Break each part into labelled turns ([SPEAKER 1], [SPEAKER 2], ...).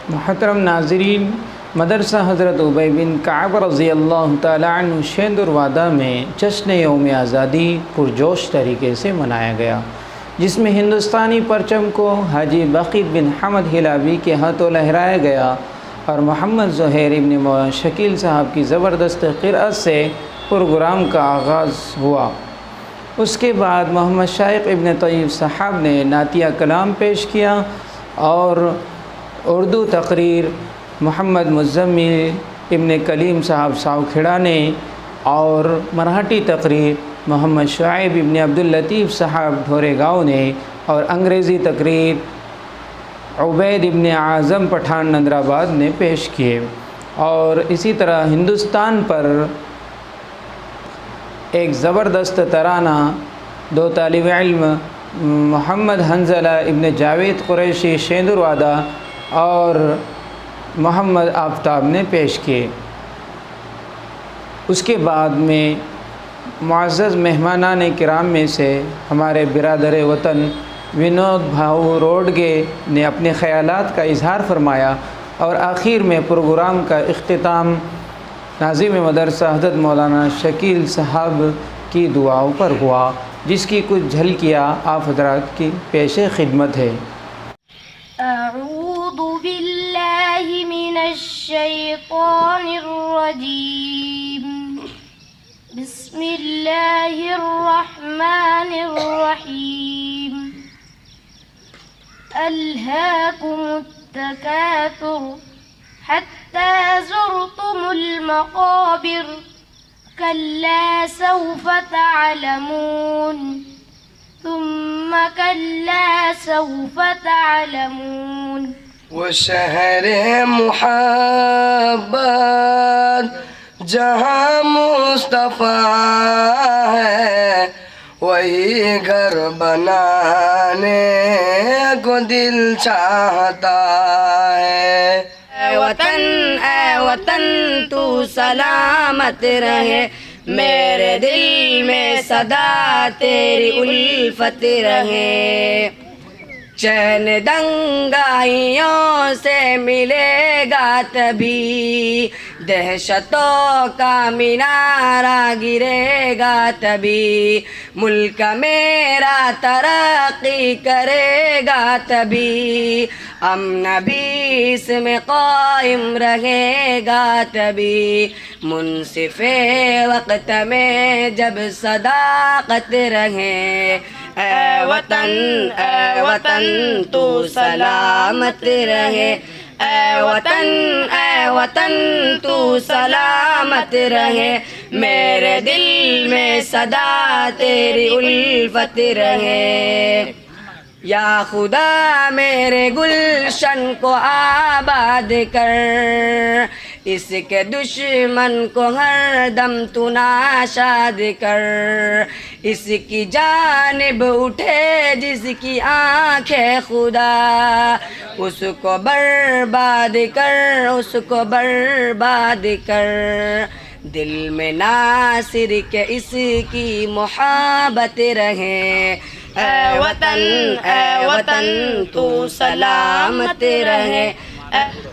[SPEAKER 1] محترم ناظرین، مدرسہ حضرت ابی بن کعب رضی اللہ تعالیٰ عنہ شیندروادہ میں جشن یوم آزادی پرجوش طریقے سے منایا گیا، جس میں ہندوستانی پرچم کو حاجی باقی بن حمد ہلاوی کے ہاتھوں لہرایا گیا اور محمد زہیر ابن شکیل صاحب کی زبردست قرأت سے پروگرام کا آغاز ہوا۔ اس کے بعد محمد شائق ابن طیب صاحب نے نعتیہ کلام پیش کیا اور اردو تقریر محمد مزمل ابن کلیم صاحب ساوکھیڑا نے، اور مراٹھی تقریر محمد شعیب ابن عبداللطیف صاحب ڈھورے گاؤں نے، اور انگریزی تقریر عبید ابن اعظم پٹھان نندرآباد نے پیش کیے۔ اور اسی طرح ہندوستان پر ایک زبردست ترانہ دو طالب علم محمد حنظلہ ابن جاوید قریشی شیندروادہ اور محمد آفتاب نے پیش کیے۔ اس کے بعد میں معزز مہمانان کرام میں سے ہمارے برادر وطن ونود بھاؤ روڈگے نے اپنے خیالات کا اظہار فرمایا، اور آخر میں پروگرام کا اختتام ناظم مدرسہ حضرت مولانا شکیل صاحب کی دعاؤں پر ہوا، جس کی کچھ جھلکیاں آپ حضرات کی پیش خدمت ہے۔
[SPEAKER 2] اعوذ باللہ من الشیطان الرجیم، بسم اللہ الرحمن الرحیم، الہاکم التکاثر حتی زرتم المقابر، کلا سوف تعلمون ثم كلا سوف تعلمون۔
[SPEAKER 3] وہ شہر محبت جہاں مصطفیٰ ہے، وہی گھر بنانے کو دل چاہتا ہے۔
[SPEAKER 4] اے وطن تو سلامت رہے، میرے دل میں صدا تیری الفت رہے، چین دنگائیوں سے ملے گا تبھی، دہشتوں کا مینارہ گرے گا تبھی، ملک میرا ترقی کرے گا تبھی، امن بھی اس میں قائم رہے گا تبھی، منصف وقت میں جب صداقت رہے۔ اے وطن تو سلامت رہے، اے وطن تو سلامت رہے، میرے دل میں صدا تیری الفت رہے۔ یا خدا میرے گلشن کو آباد کر، اس کے دشمن کو ہر دم تو ناشاد کر، اس کی جانب اٹھے جس کی آنکھیں خدا، اس کو برباد کر، اس کو برباد کر، دل میں ناصر کے اس کی محبت رہے۔ اے وطن تو سلامت رہے۔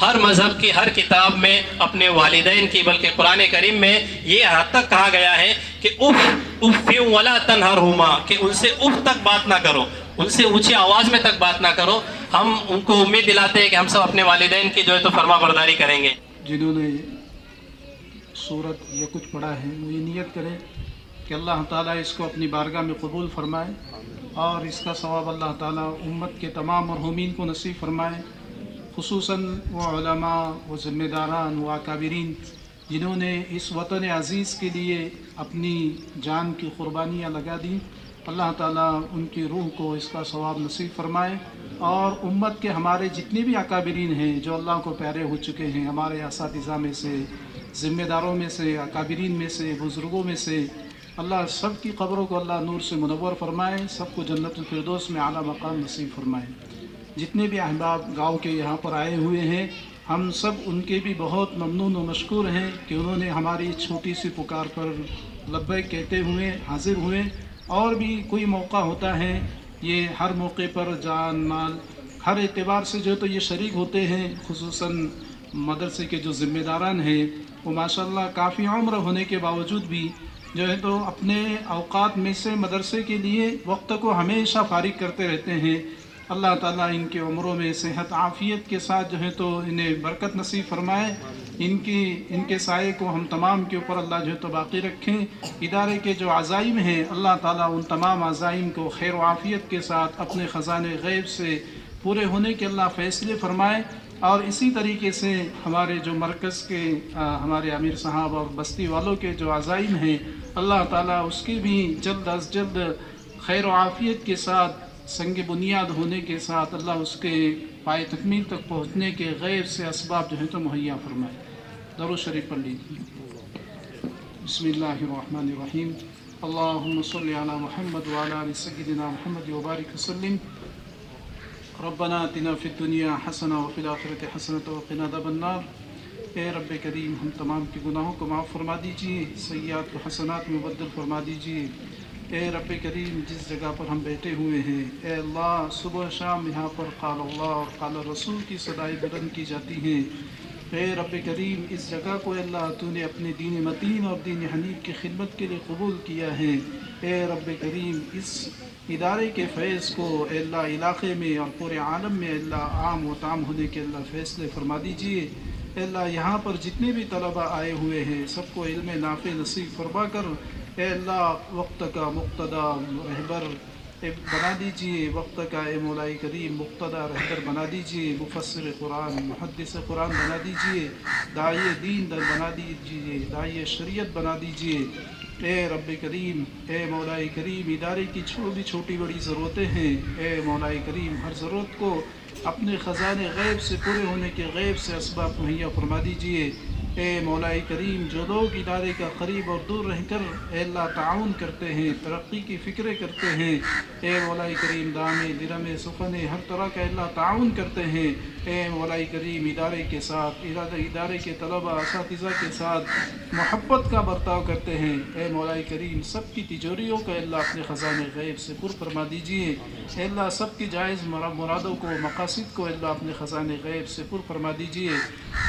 [SPEAKER 5] ہر مذہب کی ہر کتاب میں اپنے والدین کی، بلکہ قرآن کریم میں یہ حد تک کہا گیا ہے کہ اف ولا تنہرہما، کہ ان سے اف تک بات نہ کرو، ان سے اونچی آواز میں تک بات نہ کرو. ہم ان کو امید دلاتے ہیں کہ ہم سب اپنے والدین کی جو ہے تو فرما برداری کریں گے.
[SPEAKER 6] جنہوں نے سورت یا کچھ پڑھا ہے وہ یہ نیت کریں کہ اللہ تعالیٰ اس کو اپنی بارگاہ میں قبول فرمائے اور اس کا ثواب اللہ تعالیٰ امت کے تمام مرحومین کو نصیب فرمائے، خصوصاً وہ علماء، وہ ذمہ داران، وہ اکابرین جنہوں نے اس وطن عزیز کے لیے اپنی جان کی قربانیاں لگا دیں. اللہ تعالیٰ ان کی روح کو اس کا ثواب نصیب فرمائے، اور امت کے ہمارے جتنے بھی اکابرین ہیں جو اللہ کو پیارے ہو چکے ہیں، ہمارے اساتذہ میں سے، ذمہ داروں میں سے، اکابرین میں سے، بزرگوں میں سے، اللہ سب کی قبروں کو اللہ نور سے منور فرمائے، سب کو جنت الفردوس میں اعلیٰ مقام نصیب فرمائے. جتنے بھی احباب گاؤں کے یہاں پر آئے ہوئے ہیں، ہم سب ان کے بھی بہت ممنون و مشکور ہیں کہ انہوں نے ہماری چھوٹی سی پکار پر لبیک کہتے ہوئے حاضر ہوئے. اور بھی کوئی موقع ہوتا ہے، یہ ہر موقع پر جان مال ہر اعتبار سے جو ہے تو یہ شریک ہوتے ہیں. خصوصاً مدرسے کے جو ذمہ داران ہیں وہ ماشاءاللہ کافی عمر ہونے کے باوجود بھی جو ہے تو اپنے اوقات میں سے مدرسے کے لیے وقت کو ہمیشہ فارغ کرتے رہتے ہیں. اللہ تعالیٰ ان کے عمروں میں صحت عافیت کے ساتھ جو ہے تو انہیں برکت نصیب فرمائے. ان کے سائے کو ہم تمام کے اوپر اللہ جو ہے تو باقی رکھیں. ادارے کے جو عزائم ہیں اللہ تعالیٰ ان تمام عزائم کو خیر و عافیت کے ساتھ اپنے خزانے غیب سے پورے ہونے کے اللہ فیصلے فرمائے. اور اسی طریقے سے ہمارے جو مرکز کے ہمارے امیر صاحب اور بستی والوں کے جو عزائم ہیں اللہ تعالیٰ اس کی بھی جلد از جلد خیر و عافیت کے ساتھ سنگ بنیاد ہونے کے ساتھ اللہ اس کے پائے تکمیل تک پہنچنے کے غیب سے اسباب جو ہے تو مہیا فرمائے. درود شریف پڑھ لیجیے. بسم اللہ الرحمن الرحیم. اللہم صلی علی محمد وعلی آل سیدنا محمد وبارک وسلم. ربنا آتنا فی الدنیا حسنہ وفی الآخرۃ حسنۃ وقنا عذاب النار. اے رب کریم ہم تمام کے گناہوں کو معاف فرما دیجیے، سیئات کو حسنات میں مبدل فرما دیجیے. اے رب کریم جس جگہ پر ہم بیٹھے ہوئے ہیں اے اللہ صبح شام یہاں پر قال اللہ اور قال رسول کی صدائیں بلند کی جاتی ہیں. اے رب کریم اس جگہ کو اللہ تو نے اپنے دین متین اور دین حنیف کی خدمت کے لیے قبول کیا ہے. اے رب کریم اس ادارے کے فیض کو اے اللہ علاقے میں اور پورے عالم میں اللہ عام و تام ہونے کے اللہ فیصلے فرما دیجیے. اے اللہ یہاں پر جتنے بھی طلبہ آئے ہوئے ہیں سب کو علم نافع نصیب فرما کر اے اللہ وقت کا مقتدا رہبر بنا دیجیے. وقت کا اے مولائی کریم مقتدا رہبر بنا دیجیے. مفسر قرآن محدث قرآن بنا دیجیے. داعی دین بنا دیجیے. داعی شریعت بنا دیجیے. اے رب کریم اے مولائی کریم ادارے کی چھوٹی بڑی ضرورتیں ہیں اے مولائی کریم ہر ضرورت کو اپنے خزانے غیب سے پورے ہونے کے غیب سے اسباب مہیا فرما دیجیے. اے مولائی کریم جو لوگ ادارے کا قریب اور دور رہ کر اے اللہ تعاون کرتے ہیں، ترقی کی فکریں کرتے ہیں، اے مولائی کریم دامے درمے سخنے ہر طرح کا اللہ تعاون کرتے ہیں. اے مولائی کریم ادارے کے ساتھ ادارے کے طلبہ اساتذہ کے ساتھ محبت کا برتاؤ کرتے ہیں. اے مولائی کریم سب کی تجوریوں کا اللہ اپنے خزانے غیب سے پر فرما دیجیے. اے اللہ سب کی جائز مرادوں کو مقاصد کو اللہ اپنے خزانے غیب سے پر فرما دیجیے.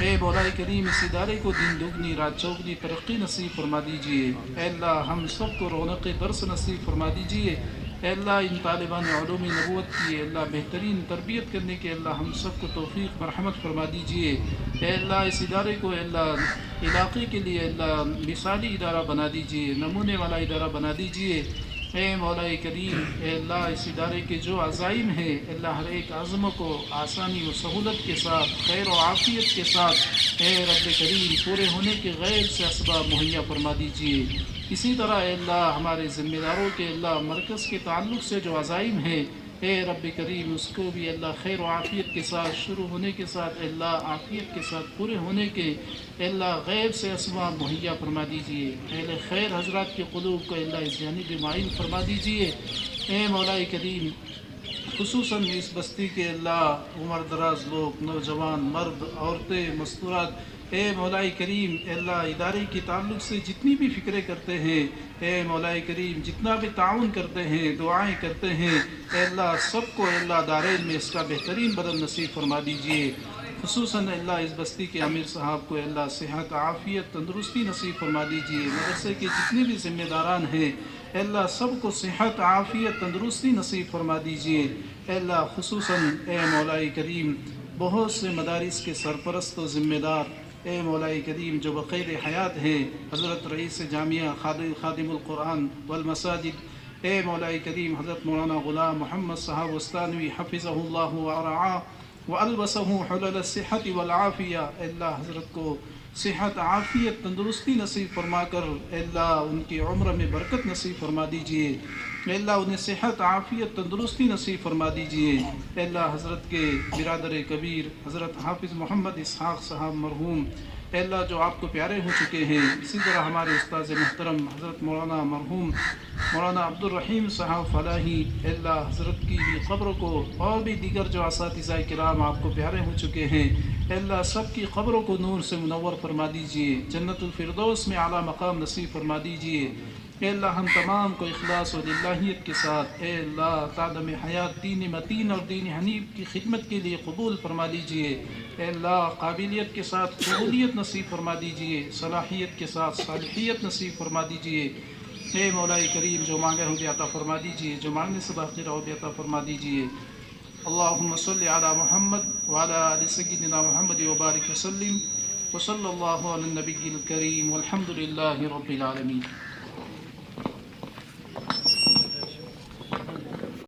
[SPEAKER 6] اے مولائی کریم اس ادارے کو دن دگنی رات چوگنی ترقی نصیب فرما دیجیے. اے اللہ ہم سب کو رونق درس نصیب فرما دیجیے. اے اللہ ان طالبان علوم نبوت کی اللہ بہترین تربیت کرنے کے اللہ ہم سب کو توفیق مرحمت فرما دیجیے. اے اللہ اس ادارے کو اے اللہ علاقے کے لیے اللہ مثالی ادارہ بنا دیجیے، نمونے والا ادارہ بنا دیجیے. اے مولائی کریم اے اللہ اس ادارے کے جو عزائم ہیں اللہ ہر ایک عزم کو آسانی و سہولت کے ساتھ خیر و عافیت کے ساتھ اے رب کریم پورے ہونے کے غیر سے اسباب مہیا فرما دیجیے. اسی طرح اے اللہ ہمارے ذمہ داروں کے اللہ مرکز کے تعلق سے جو عزائم ہیں اے رب کریم اس کو بھی اللہ خیر و عافیت کے ساتھ شروع ہونے کے ساتھ اے اللہ عافیت کے ساتھ پورے ہونے کے اے اللہ غیب سے اسباب مہیا فرما دیجیے. اہل خیر حضرات کے قلوب کو اللہ اس جانب مائل فرما دیجیے. اے مولائی کریم خصوصاً اس بستی کے اللہ عمر دراز لوگ نوجوان مرد عورتیں مستورات اے مولائی کریم اے اللہ ادارے کے تعلق سے جتنی بھی فکریں کرتے ہیں اے مولائی کریم جتنا بھی تعاون کرتے ہیں دعائیں کرتے ہیں اے اللہ سب کو اے اللہ دارین میں اس کا بہترین بدل نصیب فرما دیجیے. خصوصاً اللہ اس بستی کے امیر صاحب کو اللہ صحت عافیت تندرستی نصیب فرما دیجیے. مدرسے کے جتنے بھی ذمہ داران ہیں اللہ سب کو صحت عافیت تندرستی نصیب فرما دیجیے. اللہ خصوصاً اے مولا کریم بہت سے مدارس کے سرپرست و ذمہ دار اے مولا کریم جو بقید حیات ہیں، حضرت رئیس جامعہ خادم القرآن والمساجد اے مولا کریم حضرت مولانا غلام محمد صاحب وستانوی حفظہ اللہ ورعاہ وَأَلْبَسَهُ حُلَلَ الصِّحَّةِ وَالْعَافِيَةِ. اللہ حضرت کو صحت عافیت تندرستی نصیب فرما کر اللہ ان کی عمر میں برکت نصیب فرما دیجئے. اللہ انہیں صحت عافیت تندرستی نصیب فرما دیجئے. اللہ حضرت کے برادر کبیر حضرت حافظ محمد اسحاق صاحب مرحوم اللہ جو آپ کو پیارے ہو چکے ہیں، اسی طرح ہمارے استاذ محترم حضرت مولانا مرحوم مولانا عبدالرحیم صاحب فلاحی اللہ حضرت کی بھی قبر کو اور بھی دیگر جو اساتذہ کرام آپ کو پیارے ہو چکے ہیں اللہ سب کی قبروں کو نور سے منور فرما دیجئے. جنت الفردوس میں اعلیٰ مقام نصیب فرما دیجئے. اے اللہ ہم تمام کو اخلاص و للہیت کے ساتھ اے اللہ تعدم حیات دین متین اور دین حنیف کی خدمت کے لیے قبول فرما دیجئے. اے اللہ قابلیت کے ساتھ قبولیت نصیب فرما دیجئے، صلاحیت کے ساتھ صالحیت نصیب فرما دیجئے. اے مولا کریم جو مانگے ہو بھی عطا فرما دیجئے، جو مانگنے سے باقی رہو بھی عطا فرما دیجئے. اللہم صلی علی محمد وعلی آل سیدنا محمد وبارک وسلم وصلی اللہ علی النبی الکریم والحمد للہ رب العالمین.